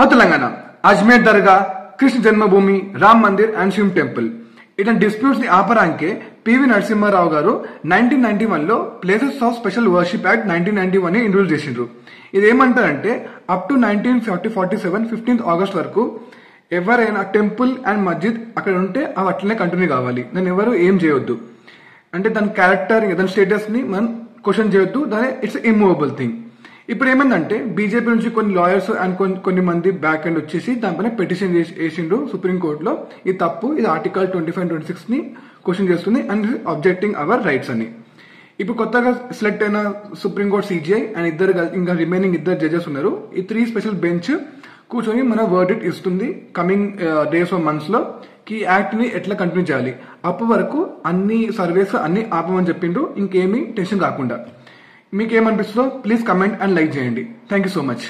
Telangana, Ajmer Dargah, Krishna Janmabhoomi, Ram Mandir and Shiv Temple. It disputes the Aparanke, P.V. Narasimha Rao garu 1991 లో places of special worship act 1991 ని introduce చేసిండ్రు. ఇది ఏమంటారంటే up to 1947 15th August వరకు ఎవరైనా temple and మస్జిద్ అక్కడ ఉంటే అవి అట్లనే కంటిన్యూ కావాలి. దాన్ని ఎవరు ఏం చేయొద్దు. అంటే దాని క్యారెక్టర్ దాని స్టేటస్ ని మనం క్వశ్చన్ చేయొద్దు. దాని ఇట్స్ ఇమ్మూవబుల్ థింగ్. ఇప్పుడు ఏమైందంటే బీజేపీ నుంచి కొన్ని లాయర్స్ అండ్ కొన్ని మంది బ్యాక్ అండ్ వచ్చేసి దానిపైన పిటిషన్ వేసిండ్రు సుప్రీంకోర్టులో. ఇది తప్పు, ఇది ఆర్టికల్ 25 26 ని క్వశ్చన్ చేస్తుంది అండ్ ఆబ్జెక్టింగ్ అవర్ రైట్స్ అని. ఇప్పుడు కొత్తగా సెలెక్ట్ అయిన సుప్రీంకోర్టు సిజిఐ అండ్ ఇంకా రిమైనింగ్ ఇద్దరు జడ్జెస్ ఉన్నారు. ఈ 3 స్పెషల్ బెంచ్ కూర్చొని మన వర్డిక్ట్ ఇస్తుంది కమింగ్ డేస్ ఆఫ్ మంత్స్ లో ఈ యాక్ట్ ని ఎట్లా కంటిన్యూ చేయాలి. అప్పటి వరకు అన్ని సర్వేస్ అన్ని ఆపమని చెప్పిండ్రు, ఇంకేమీ టెన్షన్ రాకుండా. మీకేమనిపిస్తుందో ప్లీజ్ కమెంట్ అండ్ లైక్ చేయండి. Thank you so much.